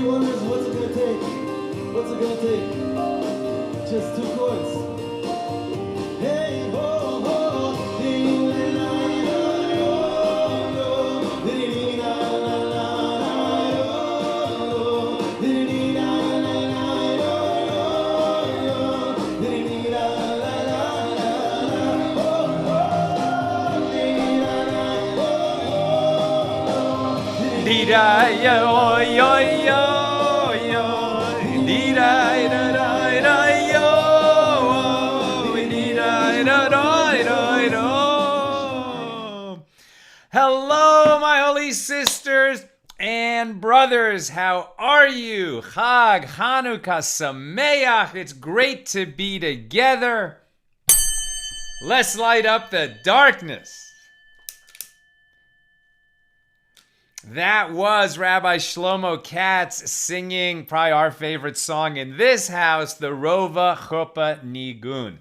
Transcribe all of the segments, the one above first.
Everybody wonders what's it gonna take. What's it gonna take? Just two chords. Hey ho ho, ding la la yo yo yo, ding la la la yo yo, ding la la la yo yo, ding la la la oh oh, ding la la Dee-da, yo, yo, yo, yo. Dee-da, da, da, da, yo. Dee-da, da, da, da, da. Hello, my holy sisters and brothers. How are you? Chag Hanukkah Sameach. It's great to be together. Let's light up the darkness. That was Rabbi Shlomo Katz singing probably our favorite song in this house, the Rova Chuppah Nigun.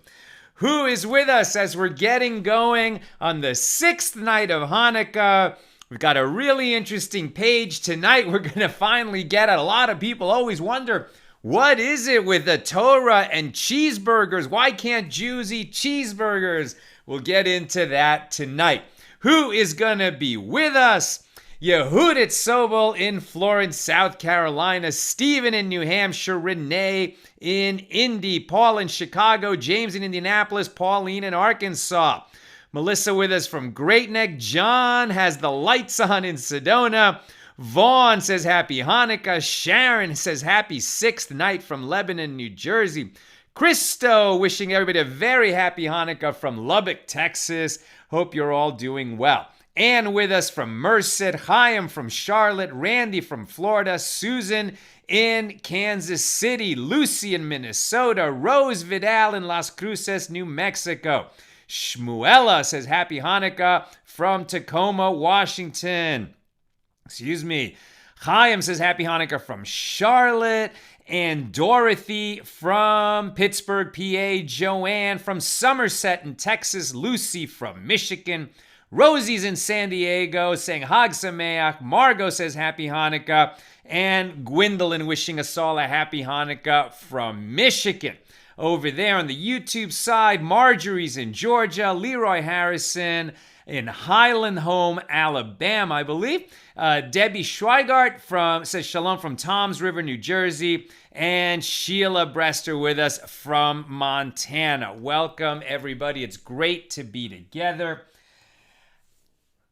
Who is with us as we're getting going on the 6th night of Hanukkah? We've got a really interesting page tonight. We're going to finally get at. A lot of people always wonder, what is it with the Torah and cheeseburgers? Why can't Jews eat cheeseburgers? We'll get into that tonight. Who is going to be with us? Yehudit Sobel in Florence, South Carolina, Stephen in New Hampshire, Renee in Indy, Paul in Chicago, James in Indianapolis, Pauline in Arkansas, Melissa with us from Great Neck, John has the lights on in Sedona, Vaughn says happy Hanukkah, Sharon says happy 6th night from Lebanon, New Jersey, Christo wishing everybody a very happy Hanukkah from Lubbock, Texas. Hope you're all doing well. And with us from Merced, Chaim from Charlotte, Randy from Florida, Susan in Kansas City, Lucy in Minnesota, Rose Vidal in Las Cruces, New Mexico. Shmuela says happy Hanukkah from Tacoma, Washington. Chaim says happy Hanukkah from Charlotte. And Dorothy from Pittsburgh, PA. Joanne from Somerset in Texas. Lucy from Michigan. Rosie's in San Diego saying Hag Sameach. Margot says happy Hanukkah. And Gwendolyn wishing us all a happy Hanukkah from Michigan. Over there on the YouTube side, Marjorie's in Georgia. Leroy Harrison in Highland Home, Alabama, I believe. Debbie Schweigart says shalom from Toms River, New Jersey. And Sheila Brester with us from Montana. Welcome, everybody. It's great to be together.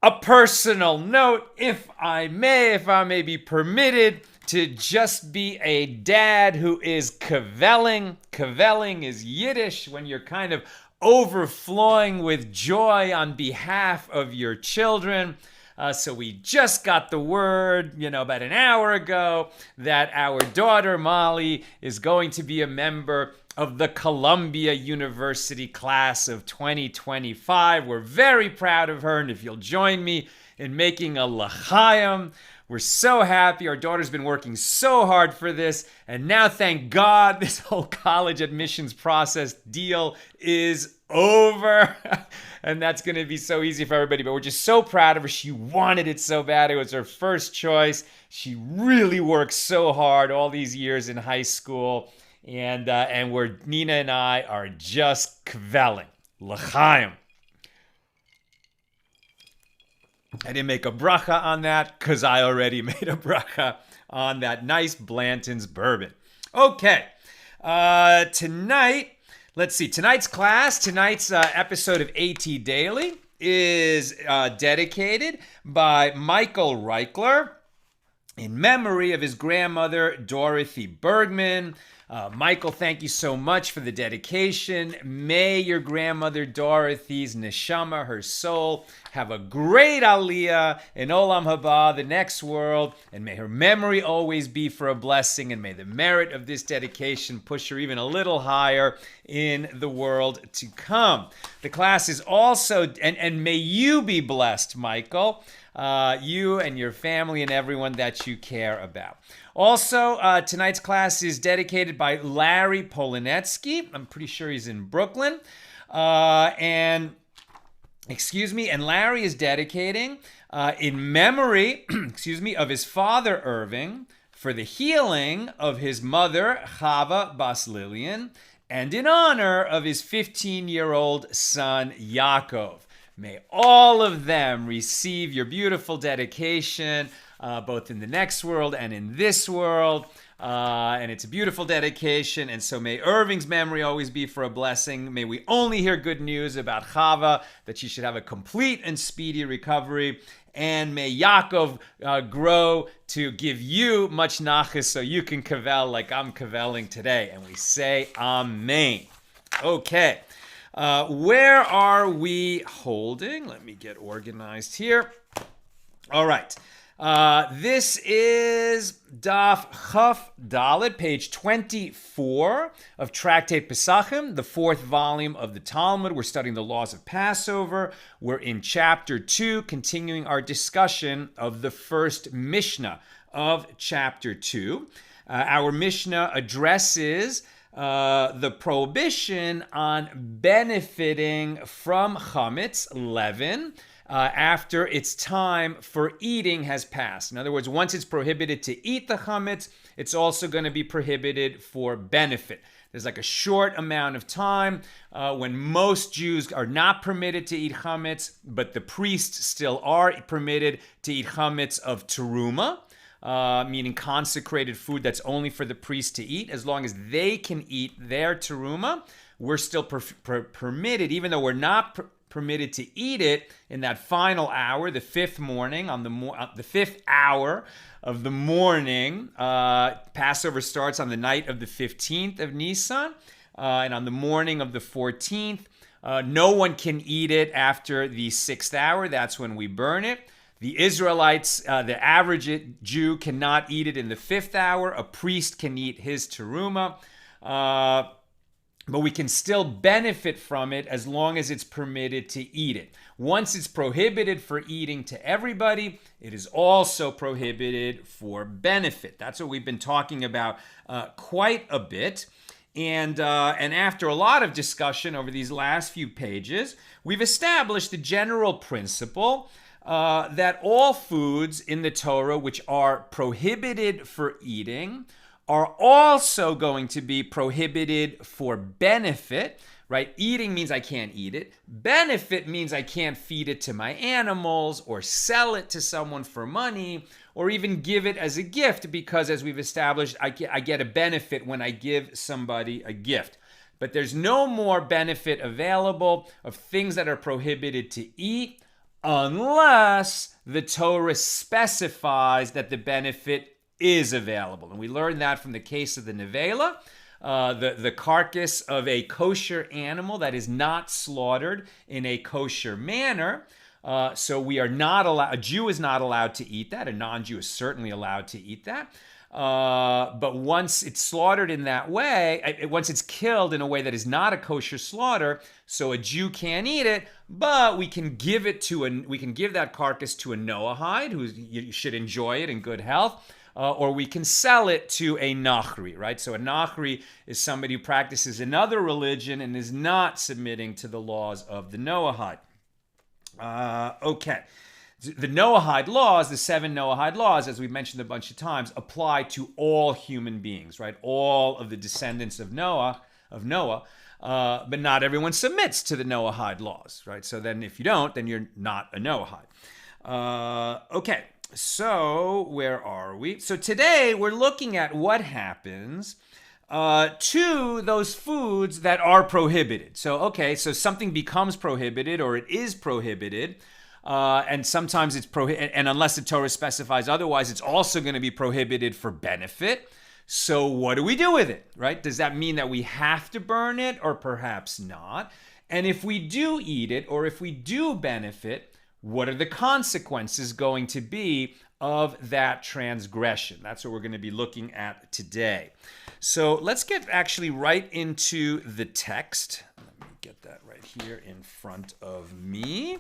A personal note, if I may be permitted to just be a dad who is cavelling. Cavelling is Yiddish when you're kind of overflowing with joy on behalf of your children. So we just got the word, about an hour ago that our daughter Molly is going to be a member of the Columbia University class of 2025. We're very proud of her, and if you'll join me in making a l'chaim, we're so happy. Our daughter's been working so hard for this, and now, thank God, this whole college admissions process deal is over. And that's going to be so easy for everybody, but we're just so proud of her. She wanted it so bad. It was her first choice. She really worked so hard all these years in high school. And Nina and I are just kvelling. L'chaim. I didn't make a bracha on that because I already made a bracha on that nice Blanton's bourbon. Okay. Tonight, let's see. Tonight's episode of AT Daily is dedicated by Michael Reichler in memory of his grandmother, Dorothy Bergman. Michael, thank you so much for the dedication. May your grandmother Dorothy's neshama, her soul, have a great aliyah in Olam Haba, the next world, and may her memory always be for a blessing, and may the merit of this dedication push her even a little higher in the world to come. The class is also, and may you be blessed, Michael, you and your family and everyone that you care about. Also, tonight's class is dedicated by Larry Polanetsky. I'm pretty sure he's in Brooklyn. And Larry is dedicating in memory, of his father, Irving, for the healing of his mother, Chava Bas Lilian, and in honor of his 15-year-old son, Yaakov. May all of them receive your beautiful dedication, both in the next world and in this world. And it's a beautiful dedication. And so may Irving's memory always be for a blessing. May we only hear good news about Chava, that she should have a complete and speedy recovery. And may Yaakov grow to give you much nachas so you can kavel like I'm kaveling today. And we say amen. Okay. Where are we holding? Let me get organized here. All right. This is Daf Chaf Dalet, page 24 of Tractate Pesachim, the fourth volume of the Talmud. We're studying the laws of Passover. We're in chapter 2, continuing our discussion of the first Mishna of chapter 2. Our Mishnah addresses the prohibition on benefiting from chametz, leaven, after its time for eating has passed. In other words, once it's prohibited to eat the chametz, it's also going to be prohibited for benefit. There's like a short amount of time when most Jews are not permitted to eat chametz, but the priests still are permitted to eat chametz of teruma, meaning consecrated food that's only for the priest to eat. As long as they can eat their teruma, we're still permitted, even though we're not permitted to eat it in that final hour, the fifth morning, on the fifth hour of the morning. Passover starts on the night of the 15th of Nisan, and on the morning of the 14th, no one can eat it after the 6th hour. That's when we burn it. The Israelites, the average Jew cannot eat it in the 5th hour. A priest can eat his teruma. But we can still benefit from it as long as it's permitted to eat it. Once it's prohibited for eating to everybody, it is also prohibited for benefit. That's what we've been talking about quite a bit. And after a lot of discussion over these last few pages, we've established the general principle that all foods in the Torah which are prohibited for eating are also going to be prohibited for benefit, right? Eating means I can't eat it. Benefit means I can't feed it to my animals or sell it to someone for money or even give it as a gift because, as we've established, I get a benefit when I give somebody a gift. But there's no more benefit available of things that are prohibited to eat unless the Torah specifies that the benefit is available. And we learned that from the case of the nevela, the carcass of a kosher animal that is not slaughtered in a kosher manner. So we are not allowed, a Jew is not allowed to eat that. A non-Jew is certainly allowed to eat that. But once it's slaughtered in that way, once it's killed in a way that is not a kosher slaughter, so a Jew can't eat it, but we can give that carcass to a Noahide who should enjoy it in good health. Or we can sell it to a Nachri, right? So a Nachri is somebody who practices another religion and is not submitting to the laws of the Noahide. Okay. The Noahide laws, the 7 Noahide laws, as we've mentioned a bunch of times, apply to all human beings, right? All of the descendants of Noah, but not everyone submits to the Noahide laws, right? So then if you don't, then you're not a Noahide. Okay. So, where are we? So today we're looking at what happens to those foods that are prohibited. So something becomes prohibited or it is prohibited, and sometimes it's prohibited, and unless the Torah specifies otherwise, it's also going to be prohibited for benefit. So what do we do with it, right? Does that mean that we have to burn it or perhaps not? And if we do eat it or if we do benefit, what are the consequences going to be of that transgression? That's what we're going to be looking at today. So let's get actually right into the text. Let me get that right here in front of me.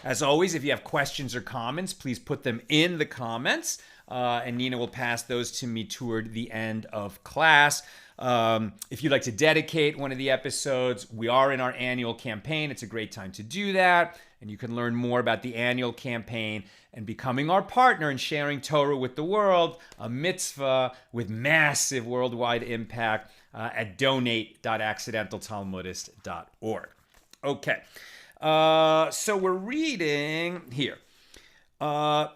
As always, if you have questions or comments, please put them in the comments, and Nina will pass those to me toward the end of class. If you'd like to dedicate one of the episodes, we are in our annual campaign. It's a great time to do that, and you can learn more about the annual campaign and becoming our partner in sharing Torah with the world, a mitzvah with massive worldwide impact, at donate.accidentaltalmudist.org. Okay. So we're reading here. So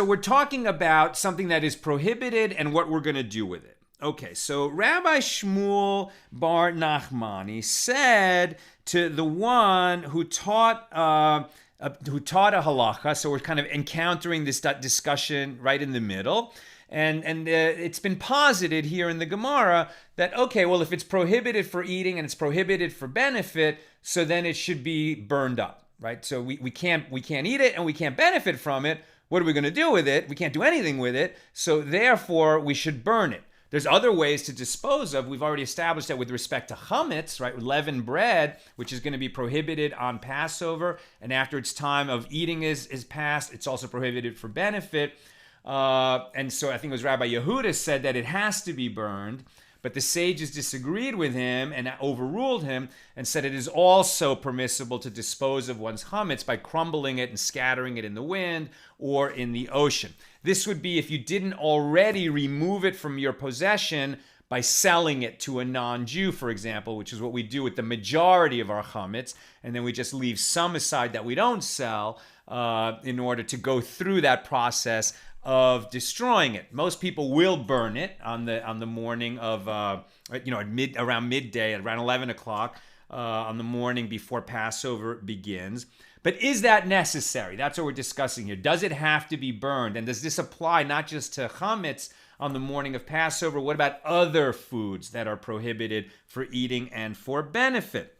we're talking about something that is prohibited and what we're going to do with it. Okay, so Rabbi Shmuel bar Nachmani said to the one who taught a halacha, so we're kind of encountering this discussion right in the middle. And it's been posited here in the Gemara that, okay, well, if it's prohibited for eating and it's prohibited for benefit, so then it should be burned up, right? So we can't eat it and we can't benefit from it. What are we going to do with it? We can't do anything with it. So therefore, we should burn it. There's other ways to dispose of. We've already established that with respect to chametz, right, leavened bread, which is going to be prohibited on Passover, and after its time of eating is passed, it's also prohibited for benefit. And so I think it was Rabbi Yehuda said that it has to be burned, but the sages disagreed with him and overruled him and said it is also permissible to dispose of one's chametz by crumbling it and scattering it in the wind or in the ocean. This would be if you didn't already remove it from your possession by selling it to a non-Jew, for example, which is what we do with the majority of our chametz, and then we just leave some aside that we don't sell in order to go through that process of destroying it. Most people will burn it on the morning of around midday, at around 11 o'clock on the morning before Passover begins. But is that necessary? That's what we're discussing here. Does it have to be burned? And does this apply not just to chametz on the morning of Passover? What about other foods that are prohibited for eating and for benefit?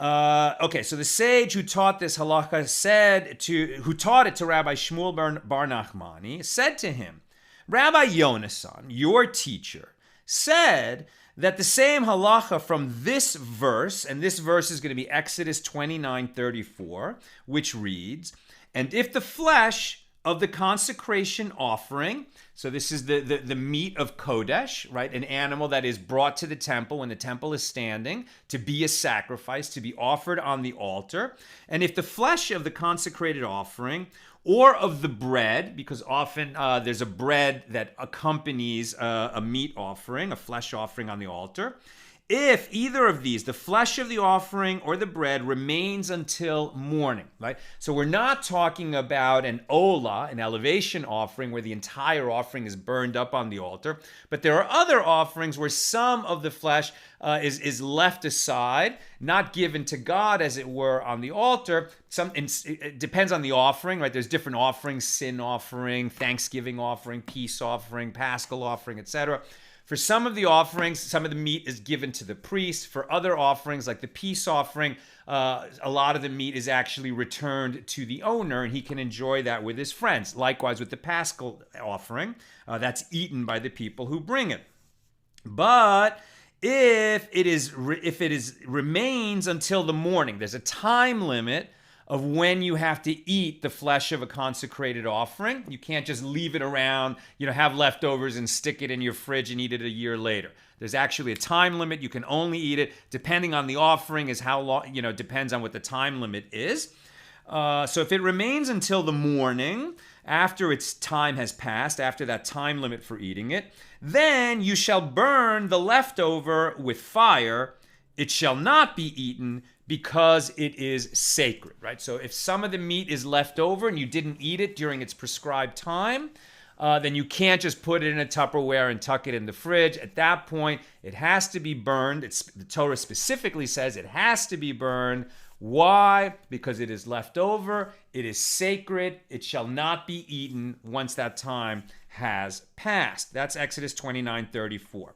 Okay, so the sage who taught this halacha who taught it to Rabbi Shmuel bar Nachmani, said to him, Rabbi Yonasan, your teacher, said that the same halacha from this verse, and this verse is going to be Exodus 29:34, which reads, and if the flesh of the consecration offering, so this is the meat of Kodesh, right? An animal that is brought to the temple when the temple is standing to be a sacrifice, to be offered on the altar. And if the flesh of the consecrated offering or of the bread, because often there's a bread that accompanies a meat offering, a flesh offering on the altar. If either of these, the flesh of the offering or the bread, remains until morning, right? So we're not talking about an olah, an elevation offering, where the entire offering is burned up on the altar, but there are other offerings where some of the flesh is left aside, not given to God, as it were, on the altar. It depends on the offering, right? There's different offerings: sin offering, thanksgiving offering, peace offering, paschal offering, etc. For some of the offerings, some of the meat is given to the priest. For other offerings, like the peace offering, a lot of the meat is actually returned to the owner, and he can enjoy that with his friends. Likewise with the paschal offering, that's eaten by the people who bring it. But if it remains until the morning, there's a time limit of when you have to eat the flesh of a consecrated offering. You can't just leave it around, have leftovers and stick it in your fridge and eat it a year later. There's actually a time limit. You can only eat it depending on the offering, is how long, depends on what the time limit is. So if it remains until the morning, after its time has passed, after that time limit for eating it, then you shall burn the leftover with fire. It shall not be eaten, because it is sacred, right? So if some of the meat is left over and you didn't eat it during its prescribed time, then you can't just put it in a Tupperware and tuck it in the fridge. At that point, it has to be burned. The Torah specifically says it has to be burned. Why? Because it is left over. It is sacred. It shall not be eaten once that time has passed. That's Exodus 29:34.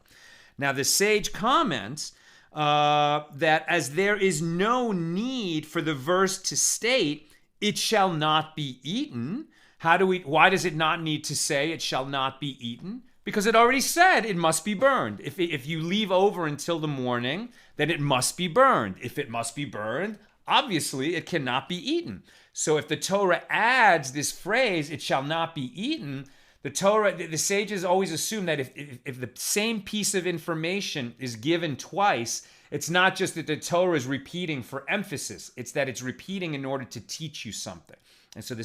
Now the sage comments that as there is no need for the verse to state, it shall not be eaten. Why does it not need to say it shall not be eaten? Because it already said it must be burned. If you leave over until the morning, then it must be burned. If it must be burned, obviously it cannot be eaten. So if the Torah adds this phrase, it shall not be eaten, the sages always assume that if the same piece of information is given twice, it's not just that the Torah is repeating for emphasis, it's that it's repeating in order to teach you something. And so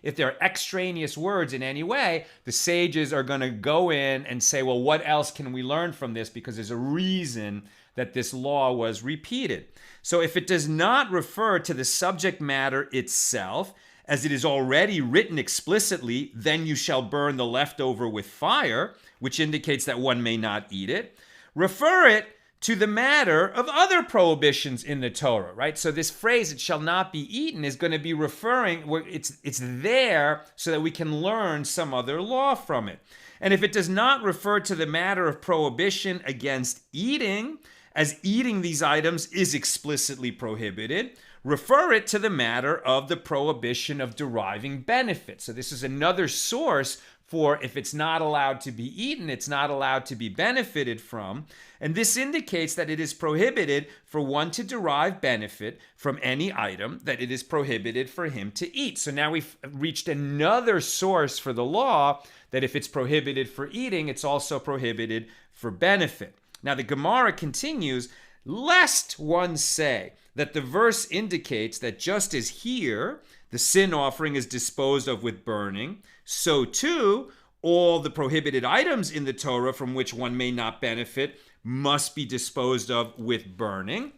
if there are extraneous words in any way, the sages are going to go in and say, well, what else can we learn from this? Because there's a reason that this law was repeated. So if it does not refer to the subject matter itself, as it is already written explicitly, then you shall burn the leftover with fire, which indicates that one may not eat it, refer it to the matter of other prohibitions in the Torah, right? So this phrase, it shall not be eaten, is going to be referring, it's there so that we can learn some other law from it. And if it does not refer to the matter of prohibition against eating, as eating these items is explicitly prohibited, refer it to the matter of the prohibition of deriving benefit. So this is another source for if it's not allowed to be eaten, it's not allowed to be benefited from. And this indicates that it is prohibited for one to derive benefit from any item that it is prohibited for him to eat. So now we've reached another source for the law that if it's prohibited for eating, it's also prohibited for benefit. Now the Gemara continues, lest one say that the verse indicates that just as here the sin offering is disposed of with burning, so too all the prohibited items in the Torah from which one may not benefit must be disposed of with burning.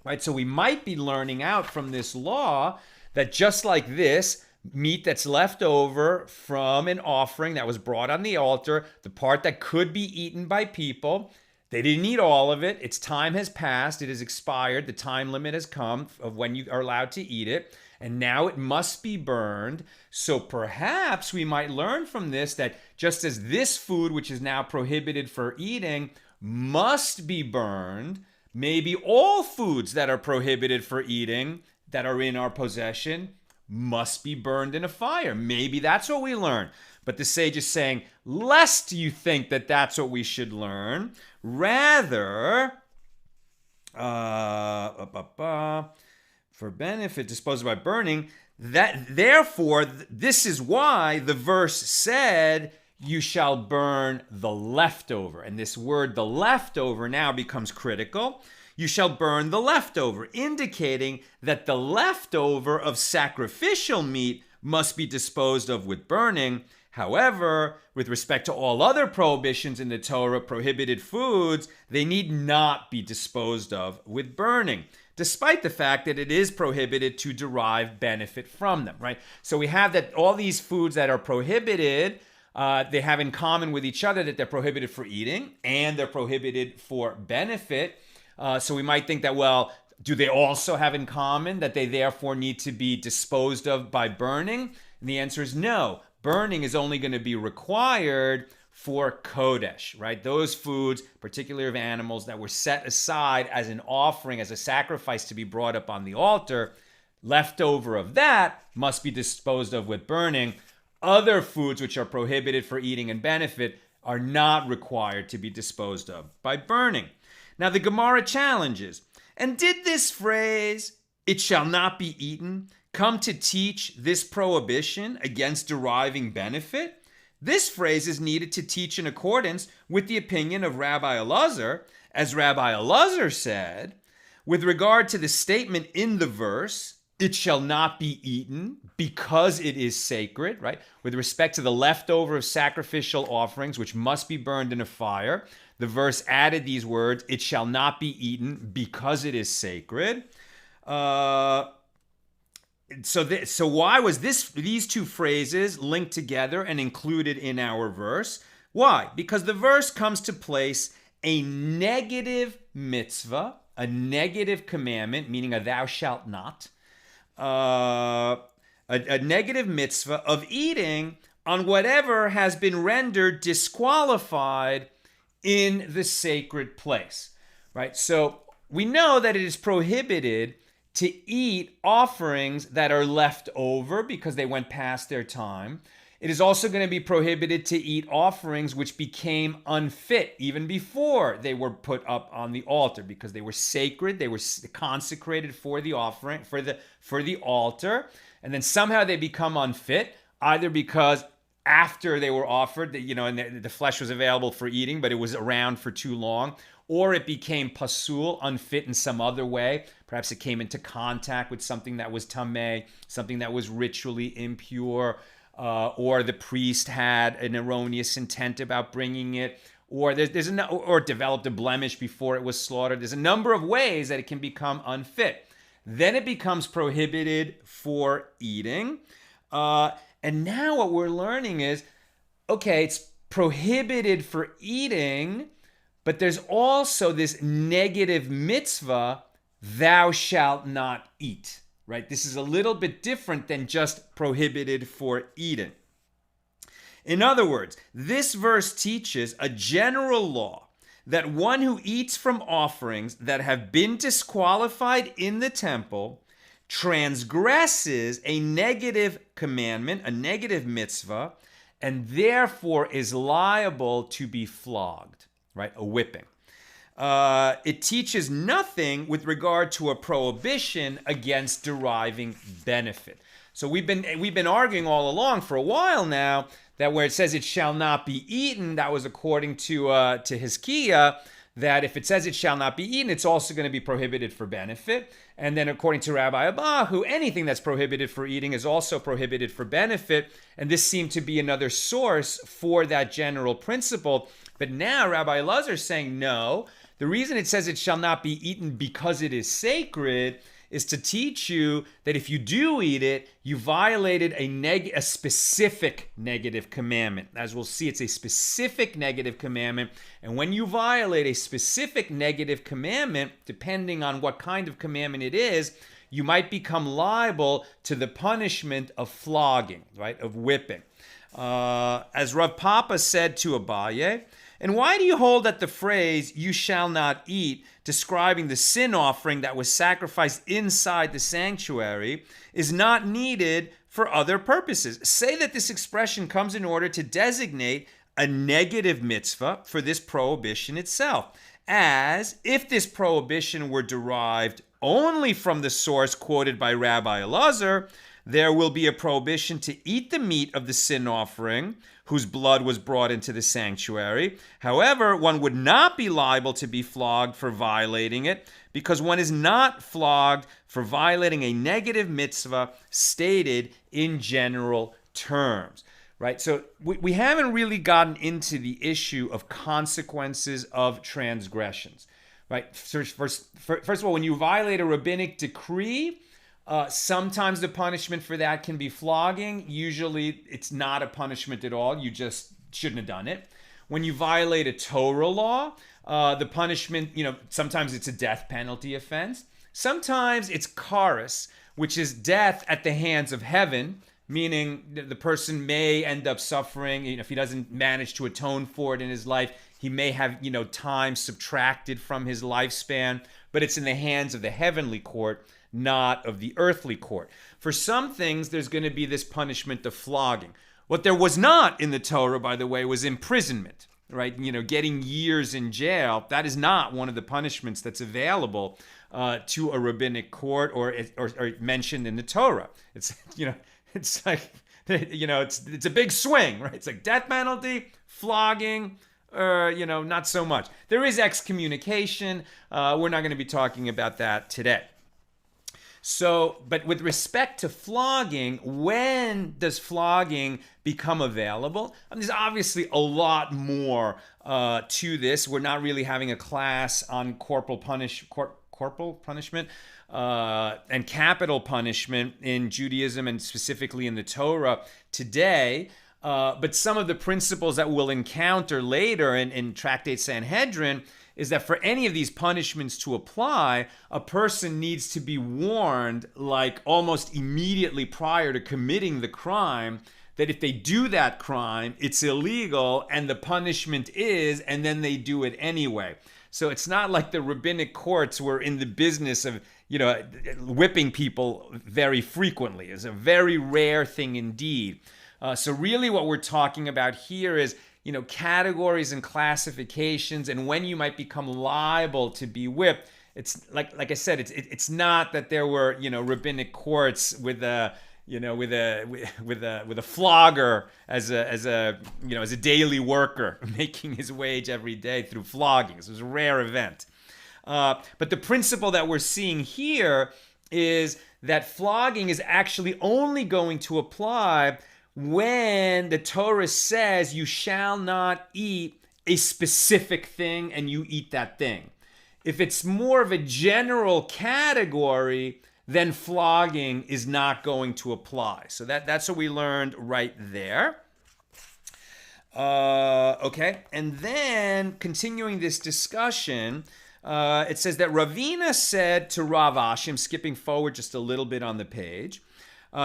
Right? So we might be learning out from this law that just like this, meat that's left over from an offering that was brought on the altar, the part that could be eaten by people, they didn't eat all of it. Its time has passed. It has expired. The time limit has come of when you are allowed to eat it. And now it must be burned. So perhaps we might learn from this that just as this food, which is now prohibited for eating, must be burned, maybe all foods that are prohibited for eating that are in our possession must be burned in a fire. Maybe that's what we learn. But the sage is saying, lest you think that that's what we should learn, rather, for benefit disposed by burning, therefore, this is why the verse said, you shall burn the leftover. And this word, the leftover, now becomes critical. You shall burn the leftover, indicating that the leftover of sacrificial meat must be disposed of with burning. However, with respect to all other prohibitions in the Torah, prohibited foods, they need not be disposed of with burning, despite the fact that it is prohibited to derive benefit from them, right? So we have that all these foods that are prohibited, they have in common with each other that they're prohibited for eating and they're prohibited for benefit. So we might think that, well, do they also have in common that they therefore need to be disposed of by burning? And the answer is no. Burning is only going to be required for Kodesh, right? Those foods, particularly of animals, that were set aside as an offering, as a sacrifice to be brought up on the altar, leftover of that must be disposed of with burning. Other foods which are prohibited for eating and benefit are not required to be disposed of by burning. Now the Gemara challenges, and did this phrase, it shall not be eaten, come to teach this prohibition against deriving benefit? This phrase is needed to teach in accordance with the opinion of Rabbi Elazar, as Rabbi Elazar said, with regard to the statement in the verse, it shall not be eaten because it is sacred, right? With respect to the leftover of sacrificial offerings, which must be burned in a fire, the verse added these words, it shall not be eaten because it is sacred. So why was these two phrases linked together and included in our verse? Why? Because the verse comes to place a negative mitzvah, a negative commandment, meaning a thou shalt not, a negative mitzvah of eating on whatever has been rendered disqualified in the sacred place, right? So we know that it is prohibited to eat offerings that are left over because they went past their time. It is also going to be prohibited to eat offerings which became unfit even before they were put up on the altar, because they were sacred, they were consecrated for the offering, for the altar, and then somehow they become unfit, either because after they were offered, and the flesh was available for eating, but it was around for too long, or it became pasul, unfit in some other way. Perhaps it came into contact with something that was tameh, something that was ritually impure, or the priest had an erroneous intent about bringing it, or or developed a blemish before it was slaughtered. There's a number of ways that it can become unfit. Then it becomes prohibited for eating. And now what we're learning is, okay, it's prohibited for eating, but there's also this negative mitzvah, thou shalt not eat, right? This is a little bit different than just prohibited for eating. In other words, this verse teaches a general law that one who eats from offerings that have been disqualified in the temple transgresses a negative commandment, a negative mitzvah, and therefore is liable to be flogged, right? A whipping. It teaches nothing with regard to a prohibition against deriving benefit. So we've been arguing all along for a while now that where it says it shall not be eaten, that was according to Hizkiah, that if it says it shall not be eaten, it's also going to be prohibited for benefit. And then according to Rabbi Abahu, anything that's prohibited for eating is also prohibited for benefit. And this seemed to be another source for that general principle. But now Rabbi Elazar is saying, no, the reason it says it shall not be eaten because it is sacred is to teach you that if you do eat it, you violated a specific negative commandment. As we'll see, it's a specific negative commandment. And when you violate a specific negative commandment, depending on what kind of commandment it is, you might become liable to the punishment of flogging, right, of whipping. As Rav Papa said to Abaye, and why do you hold that the phrase, you shall not eat, describing the sin offering that was sacrificed inside the sanctuary, is not needed for other purposes? Say that this expression comes in order to designate a negative mitzvah for this prohibition itself, as if this prohibition were derived only from the source quoted by Rabbi Elazar, there will be a prohibition to eat the meat of the sin offering, whose blood was brought into the sanctuary. However, one would not be liable to be flogged for violating it, because one is not flogged for violating a negative mitzvah stated in general terms. Right? So we haven't really gotten into the issue of consequences of transgressions. Right? First of all, when you violate a rabbinic decree, sometimes the punishment for that can be flogging. Usually it's not a punishment at all. You just shouldn't have done it. When you violate a Torah law, the punishment, sometimes it's a death penalty offense. Sometimes it's charis, which is death at the hands of heaven, meaning the person may end up suffering. If he doesn't manage to atone for it in his life, he may have, time subtracted from his lifespan, but it's in the hands of the heavenly court, not of the earthly court. For some things, there's going to be this punishment of flogging. What there was not in the Torah, by the way, was imprisonment, right? Getting years in jail. That is not one of the punishments that's available to a rabbinic court or mentioned in the Torah. It's, it's like, it's a big swing, right? It's like death penalty, flogging, not so much. There is excommunication. We're not going to be talking about that today. So, but with respect to flogging, when does flogging become available? There's obviously a lot more to this. We're not really having a class on corporal punishment and capital punishment in Judaism and specifically in the Torah today. But some of the principles that we'll encounter later in Tractate Sanhedrin is that for any of these punishments to apply, a person needs to be warned, like almost immediately prior to committing the crime, that if they do that crime, it's illegal and the punishment is, and then they do it anyway. So it's not like the rabbinic courts were in the business of, whipping people very frequently. It's a very rare thing indeed. So really what we're talking about here is, categories and classifications and when you might become liable to be whipped. It's like I said, it's not that there were, rabbinic courts with a flogger as a daily worker making his wage every day through floggings. It was a rare event. But the principle that we're seeing here is that flogging is actually only going to apply when the Torah says you shall not eat a specific thing and you eat that thing. If it's more of a general category, then flogging is not going to apply. So that's what we learned right there. Okay, and then continuing this discussion, it says that Ravina said to Rav Ashi, I'm skipping forward just a little bit on the page.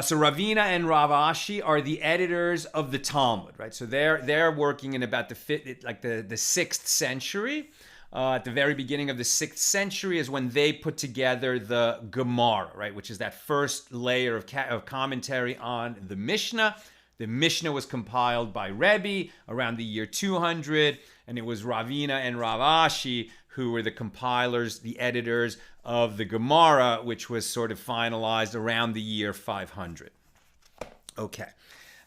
So Ravina and Rav Ashi are the editors of the Talmud, right? So they're working in about the 6th century. At the very beginning of the 6th century is when they put together the Gemara, right? Which is that first layer of commentary on the Mishnah. The Mishnah was compiled by Rebbe around the year 200, and it was Ravina and Rav Ashi who were the compilers, the editors of the Gemara, which was sort of finalized around the year 500. Okay,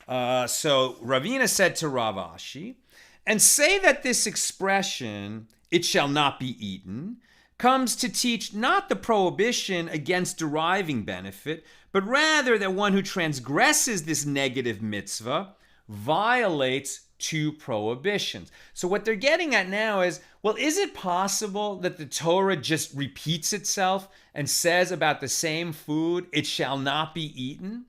so Ravina said to Rav Ashi, and say that this expression, it shall not be eaten, comes to teach not the prohibition against deriving benefit, but rather that one who transgresses this negative mitzvah violates two prohibitions. So what they're getting at now is, well, is it possible that the Torah just repeats itself and says about the same food, it shall not be eaten?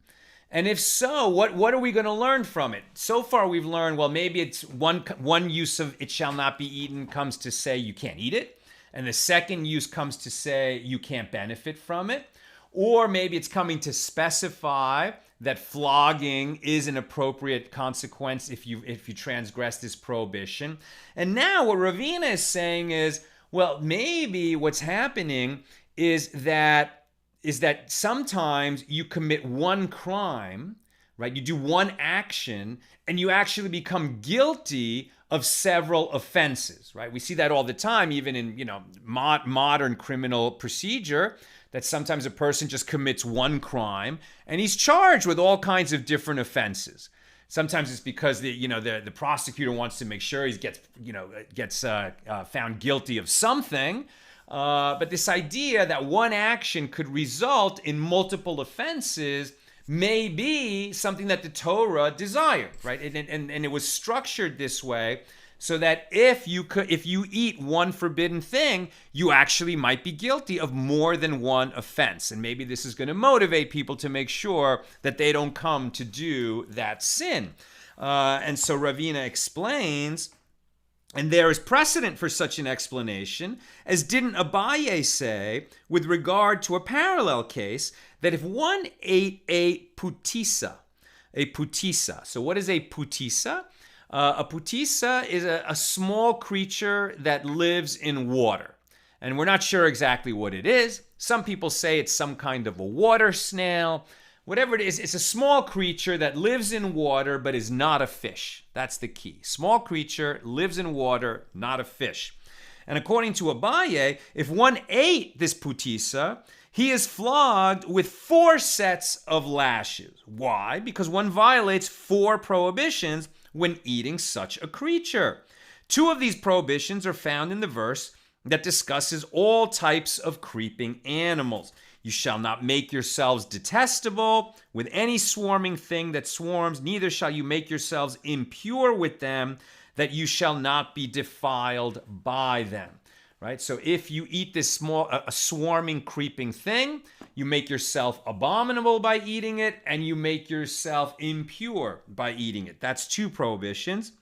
And if so, what are we going to learn from it? So far we've learned, well, maybe it's one use of it shall not be eaten comes to say you can't eat it. And the second use comes to say you can't benefit from it. Or maybe it's coming to specify that flogging is an appropriate consequence if you transgress this prohibition. And now what Ravina is saying is, well, maybe what's happening is that sometimes you commit one crime, right? You do one action, and you actually become guilty of several offenses, right? We see that all the time, even in modern criminal procedure, that sometimes a person just commits one crime and he's charged with all kinds of different offenses. Sometimes it's because the prosecutor wants to make sure he gets found guilty of something. But this idea that one action could result in multiple offenses may be something that the Torah desired, right? And it was structured this way so that if you eat one forbidden thing, you actually might be guilty of more than one offense. And maybe this is going to motivate people to make sure that they don't come to do that sin. And so Ravina explains, and there is precedent for such an explanation, as didn't Abaye say with regard to a parallel case, that if one ate a Putisa. So what is a Putisa? A Putisa is a small creature that lives in water. And we're not sure exactly what it is. Some people say it's some kind of a water snail. Whatever it is, it's a small creature that lives in water but is not a fish. That's the key. Small creature, lives in water, not a fish. And according to Abaye, if one ate this Putisa, he is flogged with 4 sets of lashes. Why? Because one violates 4 prohibitions when eating such a creature. 2 of these prohibitions are found in the verse that discusses all types of creeping animals. You shall not make yourselves detestable with any swarming thing that swarms, neither shall you make yourselves impure with them, that you shall not be defiled by them. Right? So if you eat this a swarming, creeping thing, you make yourself abominable by eating it, and you make yourself impure by eating it. That's 2 prohibitions.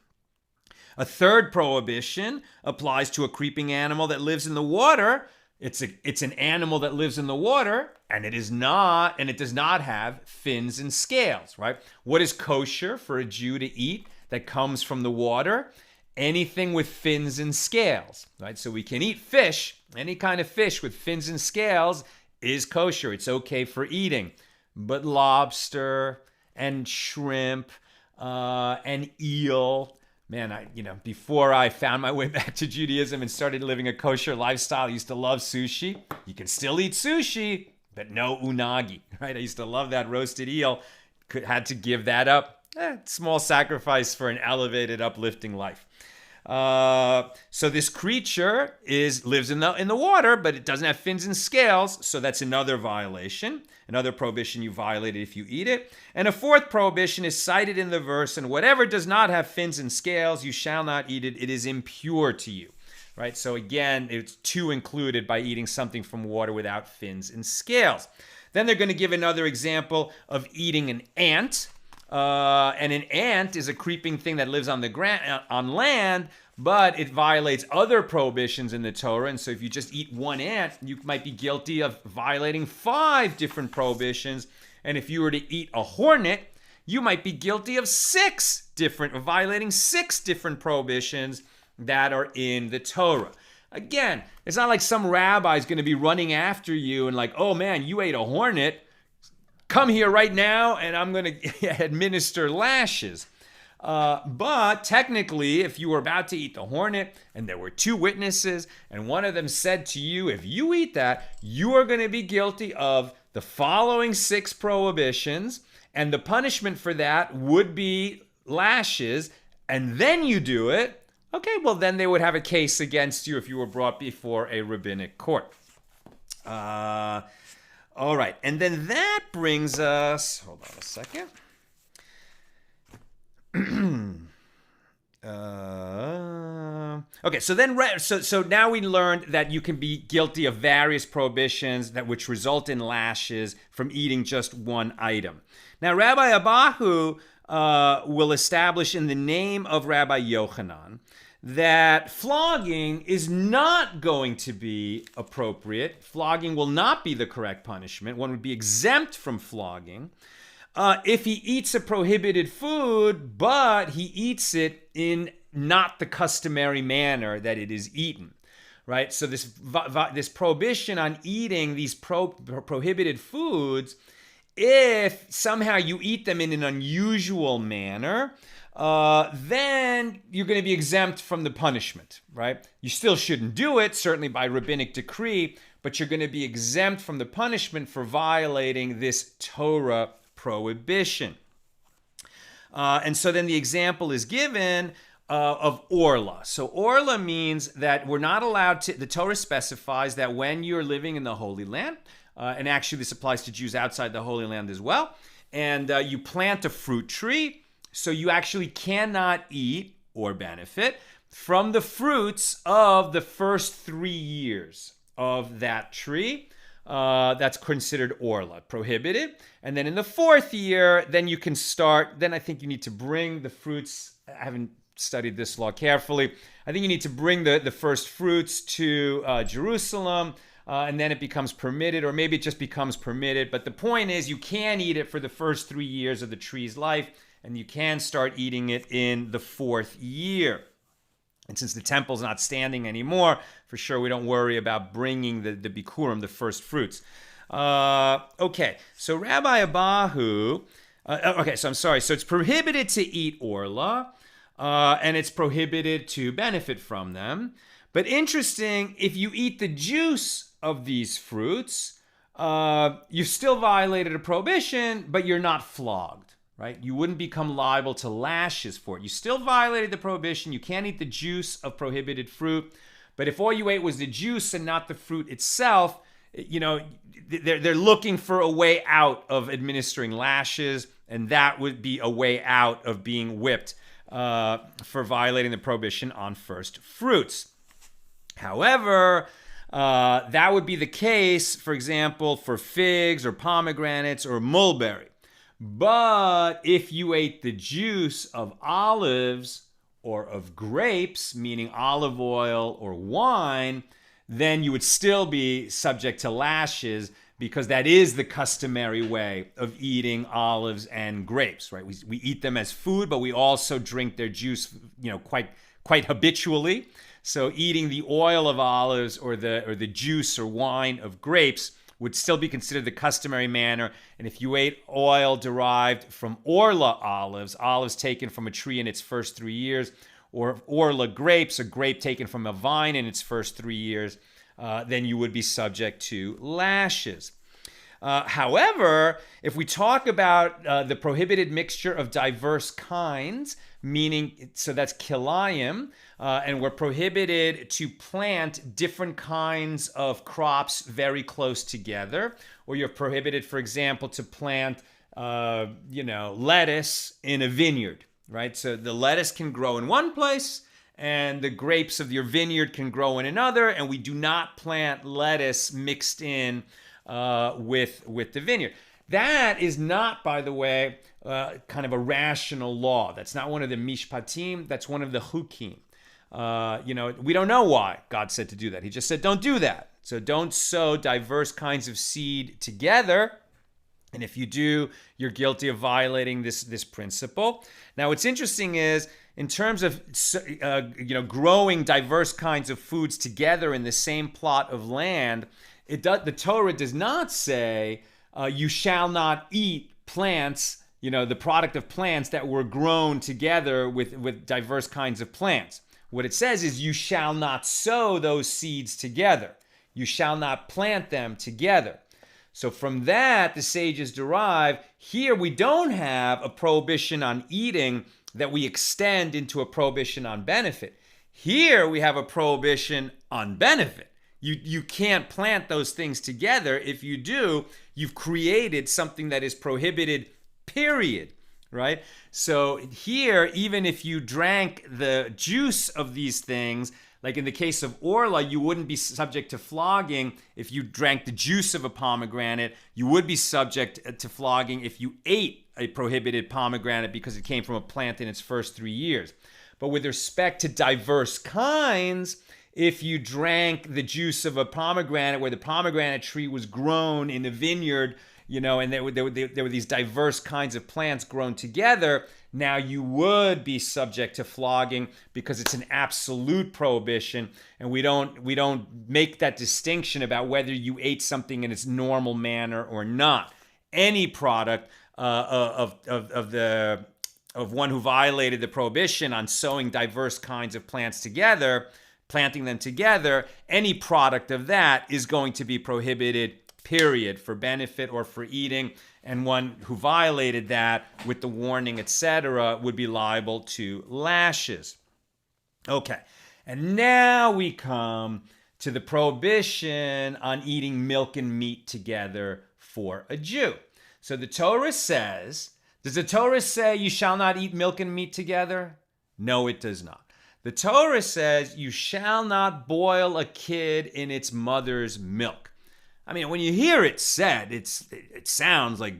A third prohibition applies to a creeping animal that lives in the water. It's an animal that lives in the water, and it does not have fins and scales, right? What is kosher for a Jew to eat that comes from the water? Anything with fins and scales, right? So we can eat fish, any kind of fish with fins and scales is kosher. It's okay for eating. But lobster and shrimp, and eel. Man, before I found my way back to Judaism and started living a kosher lifestyle, I used to love sushi. You can still eat sushi, but no unagi, right? I used to love that roasted eel. Had to give that up. Small sacrifice for an elevated, uplifting life. So this creature lives in the water, but it doesn't have fins and scales. So that's another violation, another prohibition you violated if you eat it. And a fourth prohibition is cited in the verse, and whatever does not have fins and scales, you shall not eat it. It is impure to you, right? So again, it's two included by eating something from water without fins and scales. Then they're going to give another example of eating an ant. And an ant is a creeping thing that lives on on land, but it violates other prohibitions in the Torah. And so if you just eat one ant, you might be guilty of violating 5 different prohibitions. And if you were to eat a hornet, you might be guilty of violating 6 different prohibitions that are in the Torah. Again, it's not like some rabbi is going to be running after you and like, oh man, you ate a hornet. Come here right now and I'm going to administer lashes. But technically, if you were about to eat the hornet and there were 2 witnesses and one of them said to you, if you eat that, you are going to be guilty of the following 6 prohibitions, and the punishment for that would be lashes, and then you do it, okay, well then they would have a case against you if you were brought before a rabbinic court. All right, and then that brings us, hold on a second. Okay, so now we learned that you can be guilty of various prohibitions which result in lashes from eating just one item. Now, Rabbi Abahu will establish in the name of Rabbi Yochanan that flogging is not going to be appropriate. Flogging will not be the correct punishment. One would be exempt from flogging if he eats a prohibited food, but he eats it in not the customary manner that it is eaten, right? So this prohibition on eating these prohibited foods, if somehow you eat them in an unusual manner, then you're going to be exempt from the punishment, right? You still shouldn't do it, certainly by rabbinic decree, but you're going to be exempt from the punishment for violating this Torah prohibition. And so then the example is given of orla. So orla means that we're not allowed to, the Torah specifies that when you're living in the Holy Land, and actually this applies to Jews outside the Holy Land as well, and you plant a fruit tree, so you actually cannot eat or benefit from the fruits of the first 3 years of that tree. That's considered orla, prohibited. And then in the 4th year, then you can start, then I think you need to bring the fruits. I haven't studied this law carefully. I think you need to bring the first fruits to Jerusalem, and then it becomes permitted, or maybe it just becomes permitted. But the point is you can eat it for the first 3 years of the tree's life, and you can start eating it in the 4th year. And since the temple's not standing anymore, for sure we don't worry about bringing the bikurim, the first fruits. Okay, so Rabbi Abahu, so it's prohibited to eat orla, and it's prohibited to benefit from them. But interesting, if you eat the juice of these fruits, you've still violated a prohibition, but you're not flogged. Right? You wouldn't become liable to lashes for it. You still violated the prohibition. You can't eat the juice of prohibited fruit. But if all you ate was the juice and not the fruit itself, they're looking for a way out of administering lashes, and that would be a way out of being whipped for violating the prohibition on first fruits. However, that would be the case, for example, for figs or pomegranates or mulberry. But if you ate the juice of olives or of grapes, meaning olive oil or wine, then you would still be subject to lashes, because that is the customary way of eating olives and grapes, right? We eat them as food, but we also drink their juice, quite habitually. So eating the oil of olives or the juice or wine of grapes would still be considered the customary manner. And if you ate oil derived from orla olives, olives taken from a tree in its first 3 years, or orla grapes, a grape taken from a vine in its first 3 years, then you would be subject to lashes. However, if we talk about the prohibited mixture of diverse kinds, meaning, so that's kilayim, and we're prohibited to plant different kinds of crops very close together, or you're prohibited, for example, to plant, lettuce in a vineyard, right? So the lettuce can grow in one place, and the grapes of your vineyard can grow in another, and we do not plant lettuce mixed in with the vineyard. That is not, by the way, kind of a rational law. That's not one of the mishpatim. That's one of the chukim. We don't know why God said to do that. He just said, don't do that. So don't sow diverse kinds of seed together. And if you do, you're guilty of violating this principle. Now, what's interesting is, in terms of growing diverse kinds of foods together in the same plot of land, the Torah does not say you shall not eat plants, the product of plants that were grown together with diverse kinds of plants. What it says is you shall not sow those seeds together. You shall not plant them together. So from that, the sages derive, here we don't have a prohibition on eating that we extend into a prohibition on benefit. Here we have a prohibition on benefit. You can't plant those things together. If you do, you've created something that is prohibited, period, right? So here, even if you drank the juice of these things, like in the case of orla, you wouldn't be subject to flogging if you drank the juice of a pomegranate. You would be subject to flogging if you ate a prohibited pomegranate because it came from a plant in its first 3 years. But with respect to diverse kinds, if you drank the juice of a pomegranate where the pomegranate tree was grown in a vineyard, and there were these diverse kinds of plants grown together, now you would be subject to flogging because it's an absolute prohibition, and we don't make that distinction about whether you ate something in its normal manner or not. Any product of one who violated the prohibition on sowing diverse kinds of plants together, planting them together, any product of that is going to be prohibited, period, for benefit or for eating. And one who violated that with the warning, etc., would be liable to lashes. Okay, and now we come to the prohibition on eating milk and meat together for a Jew. So the Torah says, does the Torah say you shall not eat milk and meat together? No, it does not. The Torah says you shall not boil a kid in its mother's milk. I mean, when you hear it said, it sounds like,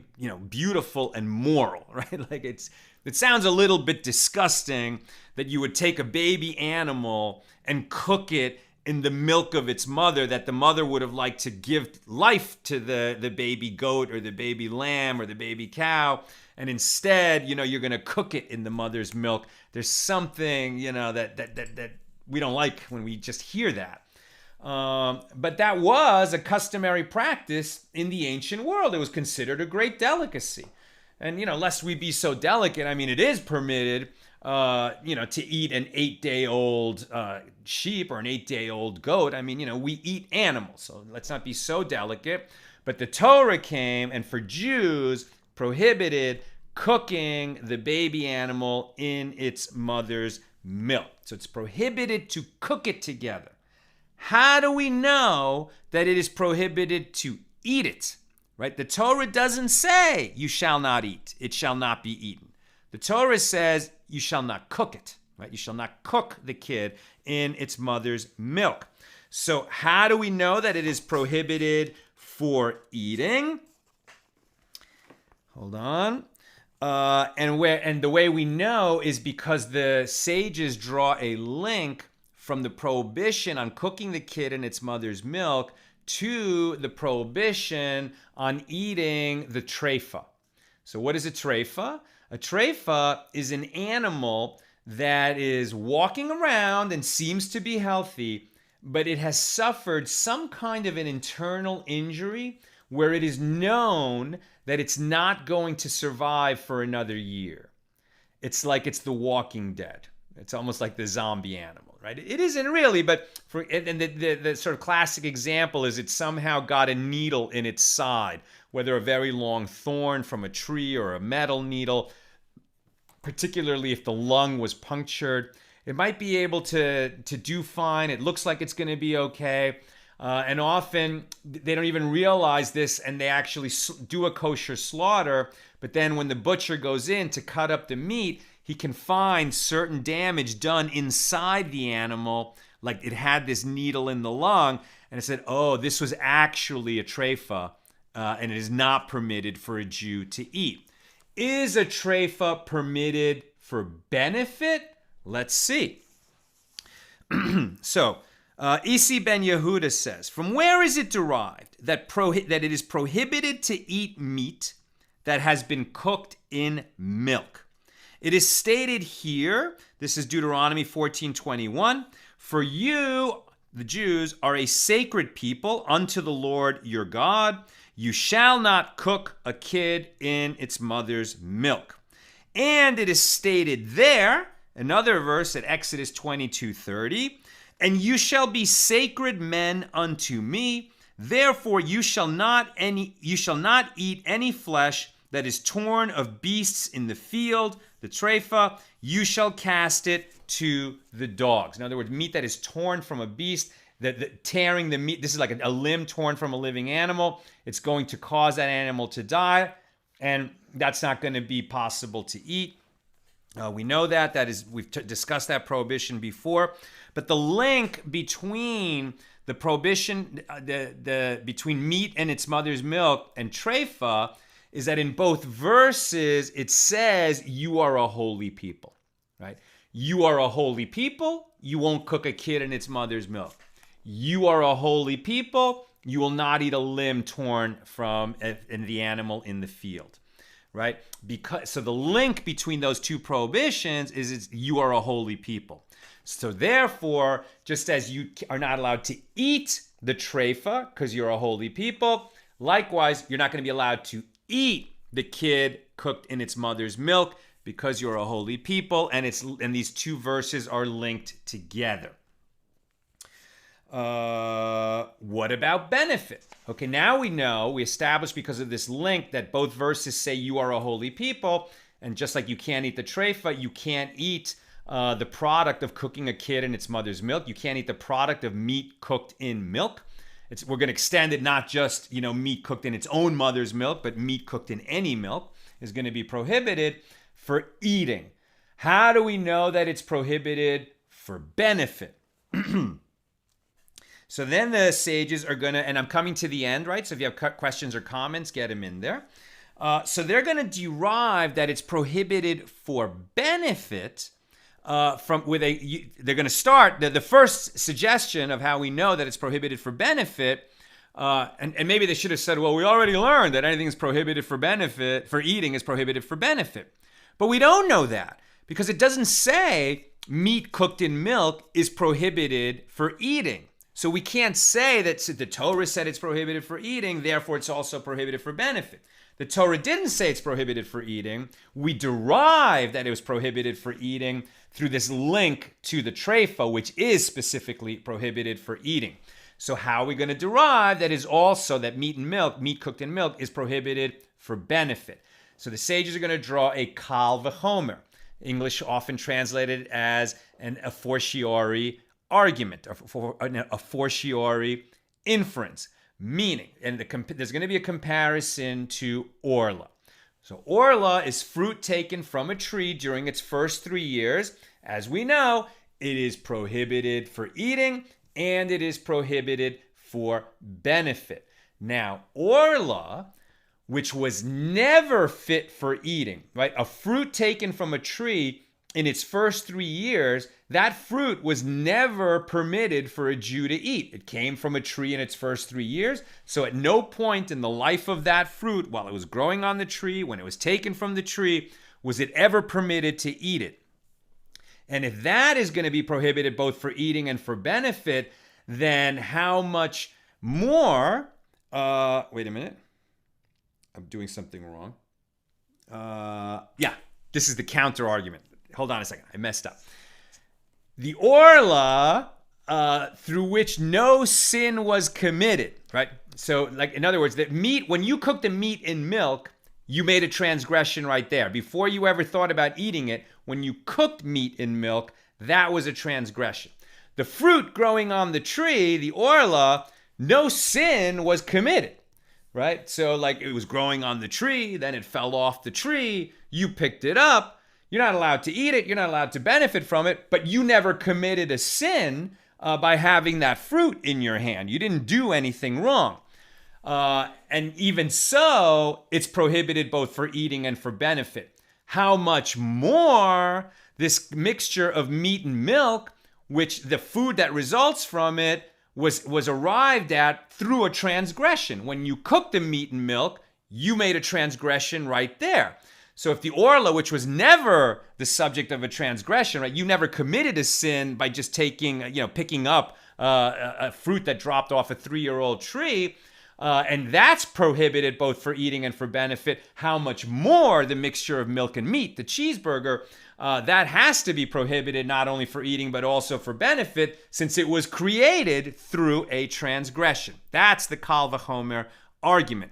beautiful and moral, right? Like it sounds a little bit disgusting that you would take a baby animal and cook it in the milk of its mother, that the mother would have liked to give life to the baby goat or the baby lamb or the baby cow. And instead, you're going to cook it in the mother's milk. There's something, that we don't like when we just hear that. But that was a customary practice in the ancient world. It was considered a great delicacy. And, lest we be so delicate, I mean, it is permitted, to eat an 8-day-old sheep or an 8-day-old goat. I mean, we eat animals, so let's not be so delicate. But the Torah came and for Jews prohibited cooking the baby animal in its mother's milk. So it's prohibited to cook it together. How do we know that it is prohibited to eat it? Right? The Torah doesn't say you shall not eat. It shall not be eaten. The Torah says you shall not cook it. Right? You shall not cook the kid in its mother's milk. So how do we know that it is prohibited for eating? Hold on. And the way we know is because the sages draw a link from the prohibition on cooking the kid in its mother's milk to the prohibition on eating the treifa. So what is a treifa? A treifa is an animal that is walking around and seems to be healthy, but it has suffered some kind of an internal injury where it is known that it's not going to survive for another year. It's like it's the Walking Dead. It's almost like the zombie animal, right? It isn't really, but the sort of classic example is it somehow got a needle in its side, whether a very long thorn from a tree or a metal needle, particularly if the lung was punctured. It might be able to do fine. It looks like it's going to be okay. And often they don't even realize this, and they actually do a kosher slaughter. But then when the butcher goes in to cut up the meat, he can find certain damage done inside the animal, like it had this needle in the lung, and it said, oh, this was actually a treifa, and it is not permitted for a Jew to eat. Is a treifa permitted for benefit? Let's see. So, Isi ben Yehuda says, from where is it derived that it is prohibited to eat meat that has been cooked in milk? It is stated here, this is Deuteronomy 14:21, for you, the Jews, are a sacred people unto the Lord your God. You shall not cook a kid in its mother's milk. And it is stated there, another verse at Exodus 22:30, and you shall be sacred men unto me. Therefore you shall not eat any flesh that is torn of beasts in the field, the treifa. You shall cast it to the dogs. In other words, meat that is torn from a beast, tearing the meat. This is like a limb torn from a living animal. It's going to cause that animal to die, and that's not going to be possible to eat. We know that. We've discussed that prohibition before. But the link between the prohibition, between meat and its mother's milk and treifa, is that in both verses it says you are a holy people, right? You are a holy people. You won't cook a kid in its mother's milk. You are a holy people. You will not eat a limb torn from the animal in the field. Right? So the link between those two prohibitions is you are a holy people. So therefore, just as you are not allowed to eat the treifa because you're a holy people, likewise, you're not going to be allowed to eat the kid cooked in its mother's milk because you're a holy people, and these two verses are linked together. What about benefit? Okay, now we established because of this link that both verses say you are a holy people, and just like you can't eat the treifa, you can't eat the product of cooking a kid in its mother's milk. You can't eat the product of meat cooked in milk. We're going to extend it, not just meat cooked in its own mother's milk, but meat cooked in any milk is going to be prohibited for eating. How do we know that it's prohibited for benefit? So then the sages are going to, and I'm coming to the end, right? So if you have questions or comments, get them in there. So they're going to derive that it's prohibited for benefit they're going to start, the first suggestion of how we know that it's prohibited for benefit, and maybe they should have said, well, we already learned that anything is prohibited for benefit, for eating is prohibited for benefit. But we don't know that because it doesn't say meat cooked in milk is prohibited for eating. So we can't say that the Torah said it's prohibited for eating, therefore it's also prohibited for benefit. The Torah didn't say it's prohibited for eating. We derive that it was prohibited for eating through this link to the treifa, which is specifically prohibited for eating. So how are we going to derive that is also that meat cooked in milk, is prohibited for benefit? So the sages are going to draw a kal v'chomer. English often translated as a fortiori argument, a fortiori inference, meaning, and there's going to be a comparison to orla. So orla is fruit taken from a tree during its first 3 years. As we know, it is prohibited for eating and it is prohibited for benefit. Now, orla, which was never fit for eating, right? A fruit taken from a tree in its first 3 years, that fruit was never permitted for a Jew to eat. It came from a tree in its first 3 years. So at no point in the life of that fruit, while it was growing on the tree, when it was taken from the tree, was it ever permitted to eat it. And if that is going to be prohibited both for eating and for benefit, then how much more Wait a minute. I'm doing something wrong. Yeah, this is the counter argument. Hold on a second. I messed up. The orla, through which no sin was committed, right? So, like, in other words, that meat, when you cook the meat in milk, you made a transgression right there. Before you ever thought about eating it, when you cooked meat in milk, that was a transgression. The fruit growing on the tree, the orla, no sin was committed, right? So, like, it was growing on the tree, then it fell off the tree, you picked it up. You're not allowed to eat it, you're not allowed to benefit from it, but you never committed a sin by having that fruit in your hand. You didn't do anything wrong. And even so, it's prohibited both for eating and for benefit. How much more this mixture of meat and milk, which the food that results from it was arrived at through a transgression. When you cook the meat and milk, you made a transgression right there. So if the orla, which was never the subject of a transgression, right, you never committed a sin by just picking up a fruit that dropped off a 3-year-old tree, and that's prohibited both for eating and for benefit, how much more the mixture of milk and meat, the cheeseburger, that has to be prohibited not only for eating but also for benefit, since it was created through a transgression. That's the Kal Vachomer argument.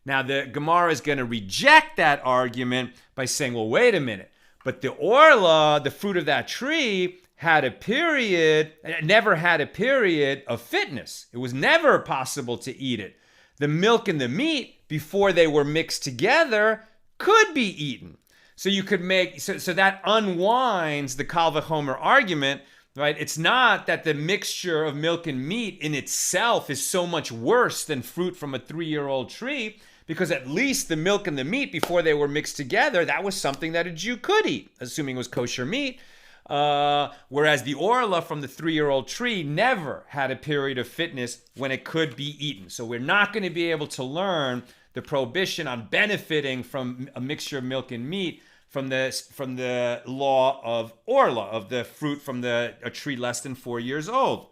Now, the Gemara is going to reject that argument by saying, well, wait a minute, but the orla, the fruit of that tree, never had a period of fitness. It was never possible to eat it. The milk and the meat, before they were mixed together, could be eaten. So you could so that unwinds the Kal Vachomer argument, right? It's not that the mixture of milk and meat in itself is so much worse than fruit from a 3-year-old tree, because at least the milk and the meat, before they were mixed together, that was something that a Jew could eat, assuming it was kosher meat. Whereas the orla from the 3-year-old tree never had a period of fitness when it could be eaten. So we're not going to be able to learn the prohibition on benefiting from a mixture of milk and meat from the law of orla, of the fruit from a tree less than 4 years old.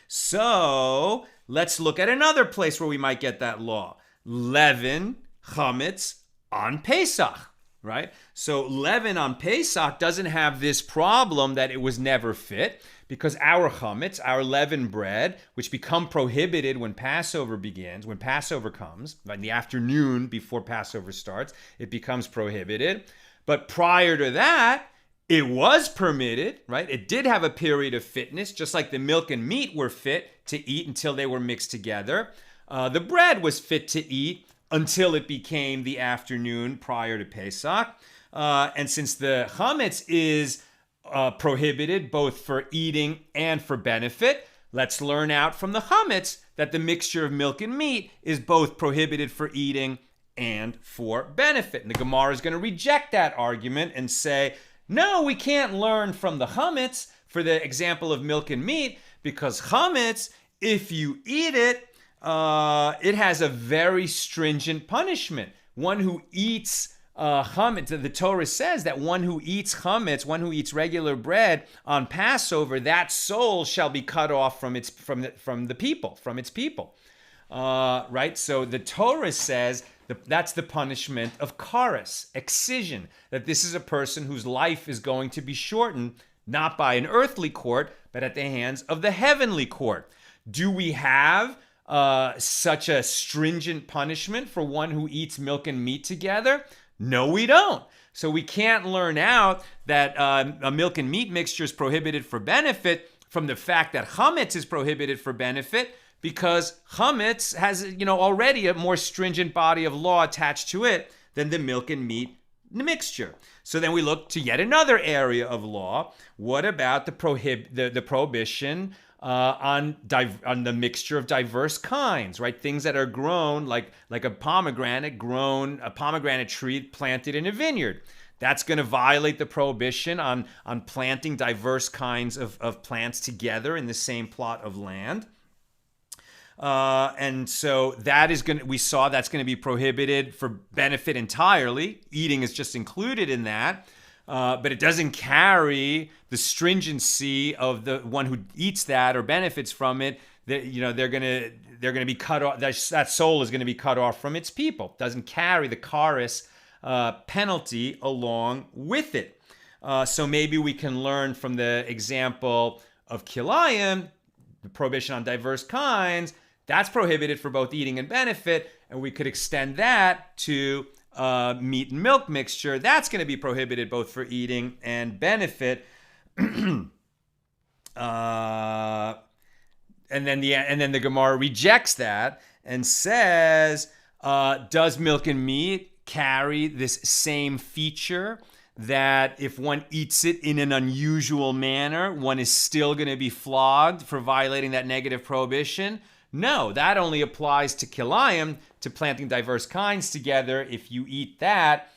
So let's look at another place where we might get that law. Leaven, chametz on Pesach, right? So leaven on Pesach doesn't have this problem that it was never fit, because our chametz, our leavened bread, which become prohibited when Passover begins, when Passover comes, in the afternoon before Passover starts, it becomes prohibited. But prior to that, it was permitted, right? It did have a period of fitness, just like the milk and meat were fit to eat until they were mixed together. The bread was fit to eat until it became the afternoon prior to Pesach. And since the chametz is prohibited both for eating and for benefit, let's learn out from the chametz that the mixture of milk and meat is both prohibited for eating and for benefit. And the Gemara is going to reject that argument and say, no, we can't learn from the chametz for the example of milk and meat, because chametz, if you eat it, it has a very stringent punishment. One who eats chametz, the Torah says that one who eats chametz, one who eats regular bread on Passover, that soul shall be cut off from its people. Right? So the Torah says that's the punishment of kares, excision, that this is a person whose life is going to be shortened, not by an earthly court, but at the hands of the heavenly court. Do we have such a stringent punishment for one who eats milk and meat together? No, we don't. So we can't learn out that a milk and meat mixture is prohibited for benefit from the fact that chametz is prohibited for benefit, because chametz has already a more stringent body of law attached to it than the milk and meat mixture. So then we look to yet another area of law. What about the prohibition on the mixture of diverse kinds, right? Things that are grown like a pomegranate tree planted in a vineyard. That's going to violate the prohibition on planting diverse kinds of plants together in the same plot of land. And so that's going to be prohibited for benefit entirely. Eating is just included in that. But it doesn't carry the stringency of the one who eats that or benefits from it they're gonna be cut off. That soul is gonna be cut off from its people. Doesn't carry the karis penalty along with it. So maybe we can learn from the example of kilayim, the prohibition on diverse kinds. That's prohibited for both eating and benefit, and we could extend that to meat and milk mixture. That's going to be prohibited both for eating and benefit. And then the Gemara rejects that and says, does milk and meat carry this same feature that if one eats it in an unusual manner, one is still going to be flogged for violating that negative prohibition? No, that only applies to kilayim, to planting diverse kinds together. If you eat that,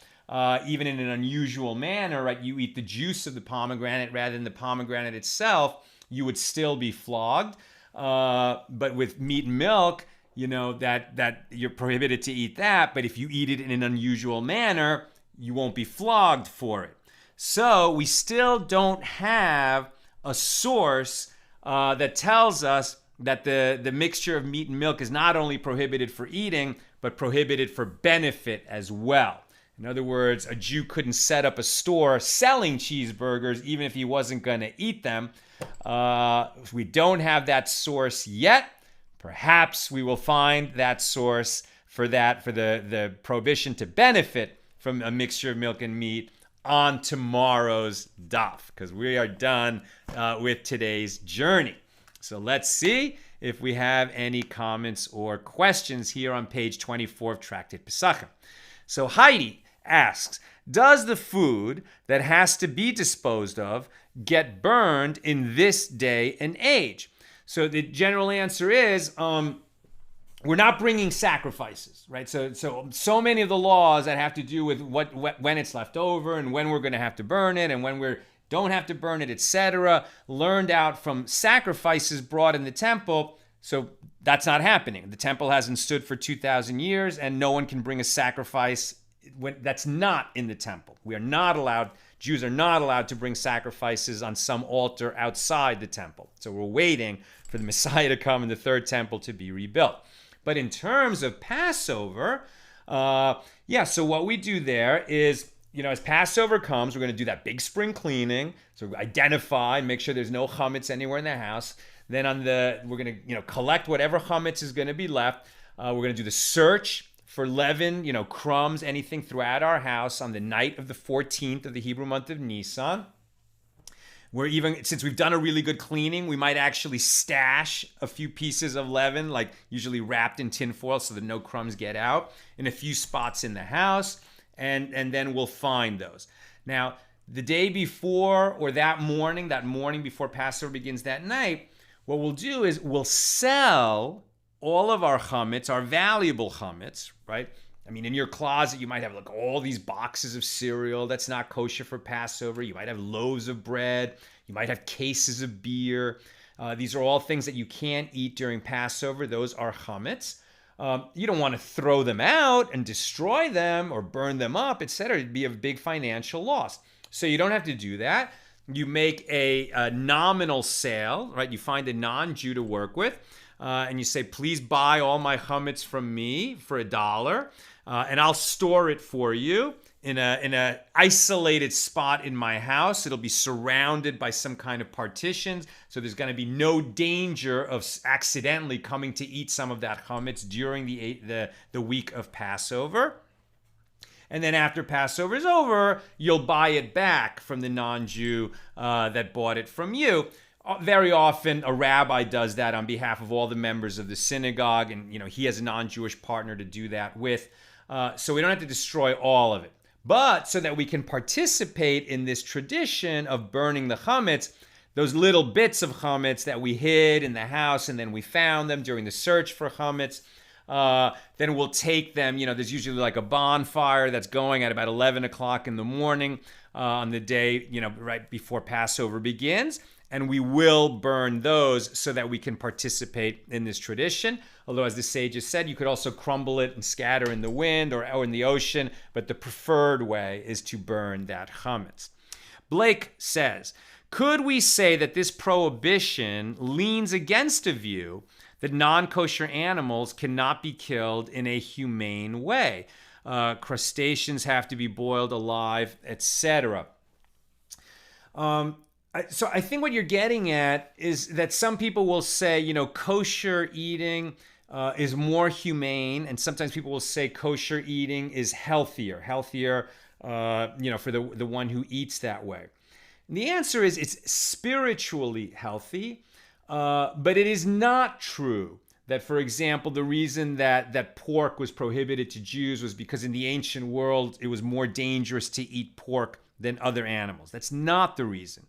even in an unusual manner, right, you eat the juice of the pomegranate rather than the pomegranate itself, you would still be flogged. But with meat and milk, that you're prohibited to eat that. But if you eat it in an unusual manner, you won't be flogged for it. So we still don't have a source that tells us that the mixture of meat and milk is not only prohibited for eating, but prohibited for benefit as well. In other words, a Jew couldn't set up a store selling cheeseburgers even if he wasn't going to eat them. We don't have that source yet. Perhaps we will find that source for the prohibition to benefit from a mixture of milk and meat on tomorrow's daf, because we are done with today's journey. So let's see if we have any comments or questions here on page 24 of Tractate Pesachim. So Heidi asks, does the food that has to be disposed of get burned in this day and age? So the general answer is, we're not bringing sacrifices, right? So many of the laws that have to do with when it's left over and when we're going to have to burn it and when we don't have to burn it, etc., learned out from sacrifices brought in the temple. So that's not happening. The temple hasn't stood for 2,000 years, and no one can bring a sacrifice that's not in the temple. Jews are not allowed to bring sacrifices on some altar outside the temple. So we're waiting for the Messiah to come and the third temple to be rebuilt. But in terms of Passover, so what we do there is, as Passover comes, we're going to do that big spring cleaning. So identify, make sure there's no chametz anywhere in the house. Then we're going to, collect whatever chametz is going to be left. We're going to do the search for leaven, crumbs, anything throughout our house on the night of the 14th of the Hebrew month of Nisan. Since we've done a really good cleaning, we might actually stash a few pieces of leaven, like usually wrapped in tin foil so that no crumbs get out, in a few spots in the house, and then we'll find those. Now, the day before or that morning before Passover begins that night, what we'll do is we'll sell all of our chametz, our valuable chametz, right? I mean, in your closet, you might have all these boxes of cereal that's not kosher for Passover. You might have loaves of bread. You might have cases of beer. These are all things that you can't eat during Passover. Those are chametz. You don't want to throw them out and destroy them or burn them up, etc. It'd be a big financial loss. So you don't have to do that. You make a nominal sale, right? You find a non-Jew to work with, and you say, please buy all my chametz from me for $1. And I'll store it for you in a isolated spot in my house. It'll be surrounded by some kind of partitions, so there's going to be no danger of accidentally coming to eat some of that chametz during the week of Passover. And then after Passover is over, you'll buy it back from the non-Jew that bought it from you. Very often, a rabbi does that on behalf of all the members of the synagogue, and he has a non-Jewish partner to do that with. So we don't have to destroy all of it. But so that we can participate in this tradition of burning the chametz, those little bits of chametz that we hid in the house and then we found them during the search for chametz, then we'll take them. There's usually a bonfire that's going at about 11 o'clock in the morning on the day, right before Passover begins. And we will burn those so that we can participate in this tradition. Although, as the sages said, you could also crumble it and scatter in the wind or in the ocean, but the preferred way is to burn that chametz. Blake says, could we say that this prohibition leans against a view that non-kosher animals cannot be killed in a humane way. Crustaceans have to be boiled alive, etc. So I think what you're getting at is that some people will say, kosher eating is more humane, and sometimes people will say kosher eating is healthier, for the one who eats that way. And the answer is it's spiritually healthy, but it is not true that, for example, the reason that pork was prohibited to Jews was because in the ancient world it was more dangerous to eat pork than other animals. That's not the reason.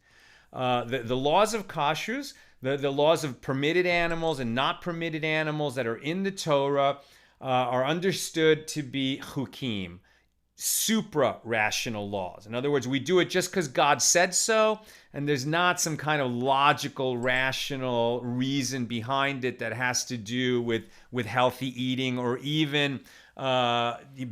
The laws of kashrus, the laws of permitted animals and not permitted animals that are in the Torah are understood to be chukim, supra-rational laws. In other words, we do it just because God said so, and there's not some kind of logical, rational reason behind it that has to do with healthy eating or even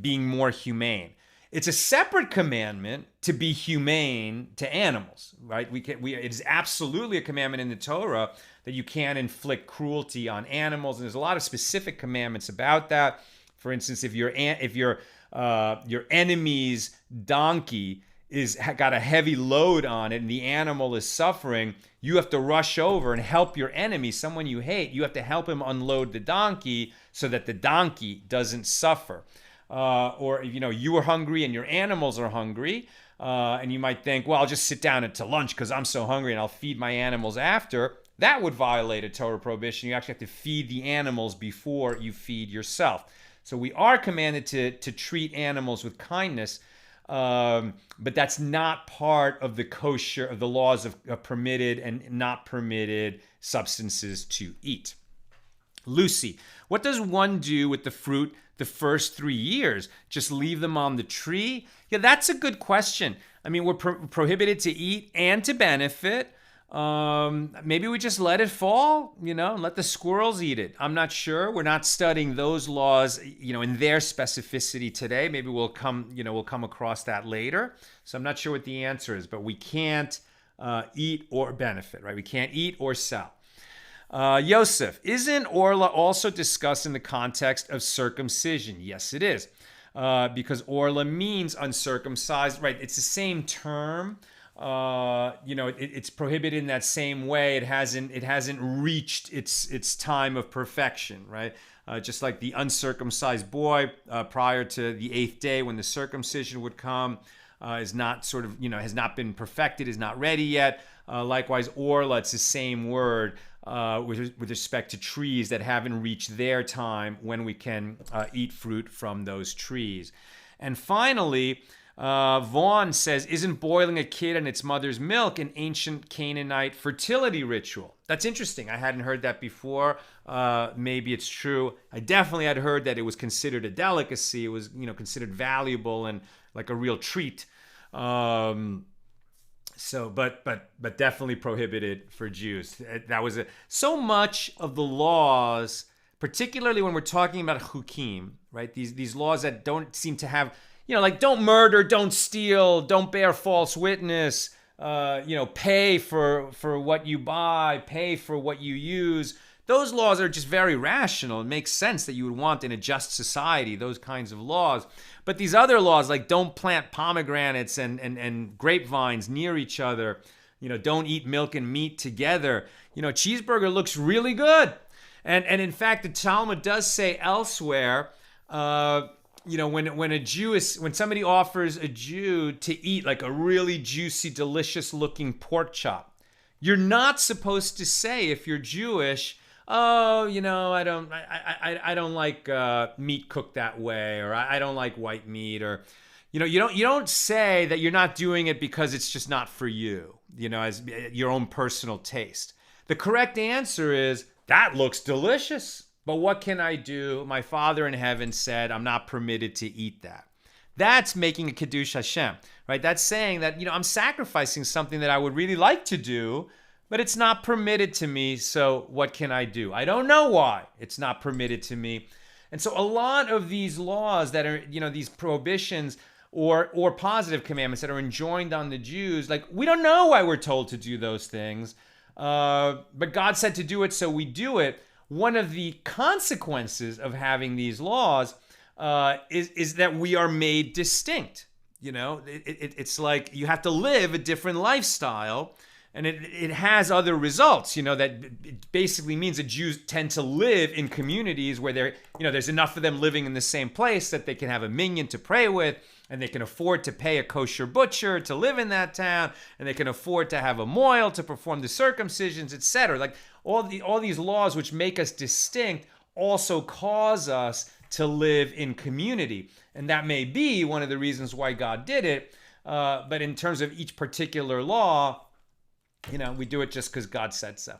being more humane. It's a separate commandment to be humane to animals, right? It is absolutely a commandment in the Torah that you can't inflict cruelty on animals, and there's a lot of specific commandments about that. For instance, if your enemy's donkey got a heavy load on it and the animal is suffering, you have to rush over and help your enemy, someone you hate. You have to help him unload the donkey so that the donkey doesn't suffer. Or you are hungry and your animals are hungry, and you might think, well, I'll just sit down to lunch because I'm so hungry and I'll feed my animals after. That would violate a Torah prohibition. You actually have to feed the animals before you feed yourself. So we are commanded to treat animals with kindness, but that's not part of the laws of permitted and not permitted substances to eat. Lucy, what does one do with the fruit the first 3 years? Just leave them on the tree? Yeah, that's a good question. I mean, we're prohibited to eat and to benefit. Maybe we just let it fall, and let the squirrels eat it. I'm not sure. We're not studying those laws, in their specificity today. Maybe we'll come across that later. So I'm not sure what the answer is, but we can't eat or benefit, right? We can't eat or sell. Yosef, isn't Orla also discussed in the context of circumcision? Yes, it is. Because Orla means uncircumcised, right? It's the same term. It's prohibited in that same way. It hasn't reached its time of perfection, right? Just like the uncircumcised boy prior to the 8th day when the circumcision would come is not has not been perfected, is not ready yet. Likewise, Orla, it's the same word with respect to trees that haven't reached their time when we can eat fruit from those trees. And finally, Vaughn says, isn't boiling a kid in its mother's milk an ancient Canaanite fertility ritual? That's interesting. I hadn't heard that before. Maybe it's true. I definitely had heard that it was considered a delicacy. It was, considered valuable and like a real treat. But definitely prohibited for Jews. That was so much of the laws, particularly when we're talking about chukim, right? These laws that don't seem to have, like don't murder, don't steal, don't bear false witness, pay for what you buy, pay for what you use. Those laws are just very rational. It makes sense that you would want in a just society those kinds of laws. But these other laws, like don't plant pomegranates and grapevines near each other, don't eat milk and meat together. Cheeseburger looks really good. And in fact, the Talmud does say elsewhere, when somebody offers a Jew to eat like a really juicy, delicious looking pork chop, you're not supposed to say, if you're Jewish, oh, I don't like meat cooked that way, or I don't like white meat, or you don't say that you're not doing it because it's just not for you, as your own personal taste. The correct answer is, that looks delicious, but what can I do? My Father in heaven said I'm not permitted to eat that. That's making a Kiddush Hashem, right? That's saying that, I'm sacrificing something that I would really like to do, but it's not permitted to me, so what can I do? I don't know why it's not permitted to me. And so a lot of these laws that are, these prohibitions or positive commandments that are enjoined on the Jews, like, we don't know why we're told to do those things, but God said to do it, so we do it. one of the consequences of having these laws is that we are made distinct. It's like you have to live a different lifestyle, and it has other results. That it basically means that Jews tend to live in communities where there's enough of them living in the same place that they can have a minyan to pray with, and they can afford to pay a kosher butcher to live in that town, and they can afford to have a moil to perform the circumcisions, etc. Like all these laws which make us distinct also cause us to live in community. And that may be one of the reasons why God did it. But in terms of each particular law, we do it just because God said so.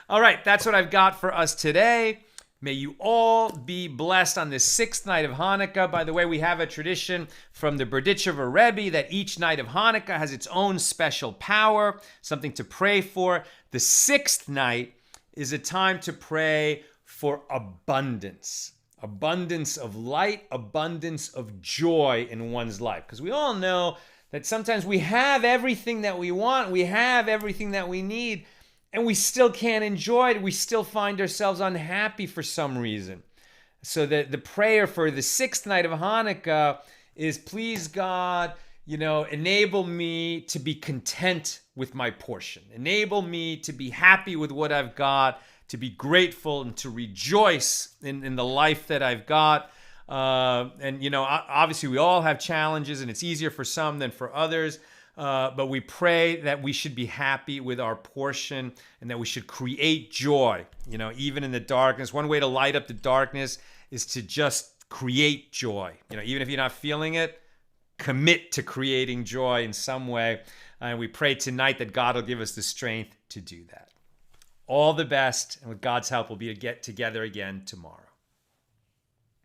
All right, that's what I've got for us today. May you all be blessed on this sixth night of Hanukkah. By the way, we have a tradition from the Berditchever Rebbe that each night of Hanukkah has its own special power, something to pray for. The sixth night is a time to pray for abundance. Abundance of light, abundance of joy in one's life. Because we all know that sometimes we have everything that we want, we have everything that we need, and we still can't enjoy it. We still find ourselves unhappy for some reason. So the prayer for the sixth night of Hanukkah is, please God, enable me to be content with my portion. Enable me to be happy with what I've got, to be grateful and to rejoice in the life that I've got. Obviously we all have challenges, and it's easier for some than for others. But we pray that we should be happy with our portion and that we should create joy, even in the darkness. One way to light up the darkness is to just create joy. Even if you're not feeling it, commit to creating joy in some way. And we pray tonight that God will give us the strength to do that. All the best, and with God's help, we'll be to get together again tomorrow.